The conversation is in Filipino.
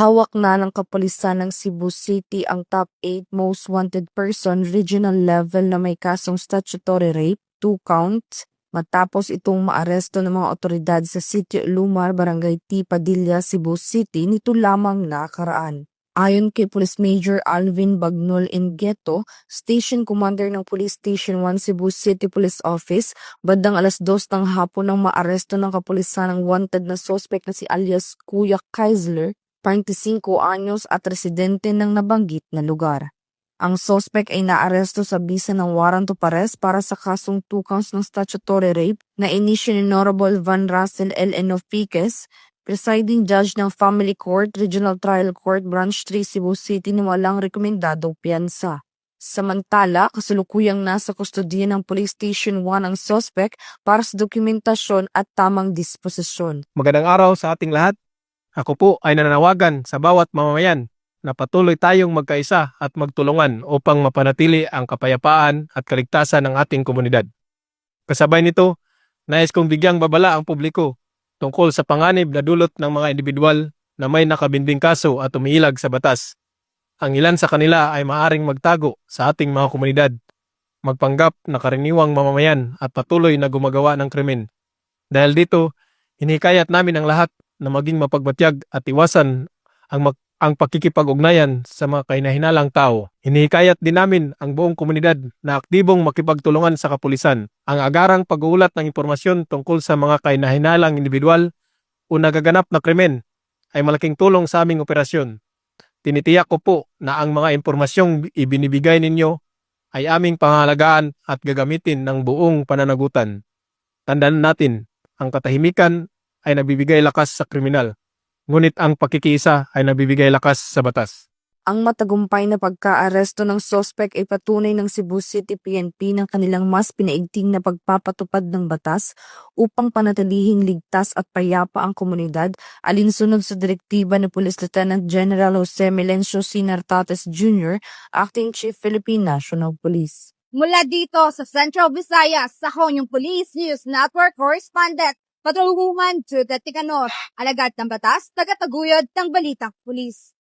Hawak na ng kapulisan ng Cebu City ang top 8 most wanted person regional level na may kasong statutory rape, 2 counts, matapos itong maaresto ng mga otoridad sa Sitio Lumar, Barangay T. Padilla, Cebu City nito lamang nakaraan. Ayon kay Police Major Alvin Bagnol Ingeto, Station Commander ng Police Station 1 Cebu City Police Office, bandang alas 2 ng hapon nang maaresto ng kapulisan ng wanted na suspect na si alias Kuya Kaisler, 25 anyos at residente ng nabanggit na lugar. Ang suspect ay naaresto sa bisa ng warrant of arrest para sa kasong 2 counts ng statutory rape na inisyu ni Honorable Van Russell L. Enofiques, Presiding Judge ng Family Court, Regional Trial Court, Branch 3, Cebu City na walang rekomendadong piyansa. Samantala, kasalukuyang nasa kustodiya ng Police Station 1 ang suspect para sa dokumentasyon at tamang disposisyon. Magandang araw sa ating lahat. Ako po ay nananawagan sa bawat mamamayan na patuloy tayong magkaisa at magtulungan upang mapanatili ang kapayapaan at kaligtasan ng ating komunidad. Kasabay nito, nais kong bigyang babala ang publiko tungkol sa panganib na dulot ng mga individual na may nakabinding kaso at umiilag sa batas. Ang ilan sa kanila ay maaaring magtago sa ating mga komunidad, magpanggap na karaniwang mamamayan at patuloy na gumagawa ng krimen. Dahil dito, hinihikayat namin ang lahat na maging mapagbatyag at iwasan ang pakikipag-ugnayan sa mga kahinahinalang tao. Hinihikayat din namin ang buong komunidad na aktibong makipagtulungan sa kapulisan. Ang agarang pag-uulat ng impormasyon tungkol sa mga kahinahinalang individual o nagaganap na krimen ay malaking tulong sa aming operasyon. Tinitiyak ko po na ang mga impormasyong ibinibigay ninyo ay aming pangahalagaan at gagamitin ng buong pananagutan. Tandaan natin, ang katahimikan ay nabibigay lakas sa kriminal, ngunit ang pakikiisa ay nabibigay lakas sa batas. Ang matagumpay na pagkaaresto ng suspect ay patunay ng Cebu City PNP ng kanilang mas pinaigting na pagpapatupad ng batas upang panatilihing ligtas at payapa ang komunidad alinsunod sa direktiba ni Police Lieutenant General Jose Melencio Sinartates Jr., Acting Chief Philippine National Police. Mula dito sa Central Visayas, sa Honyong Police News Network Correspondent, Patulungan Judith Ticanor, alagad ng batas, tagataguyod ng Balitang Pulis.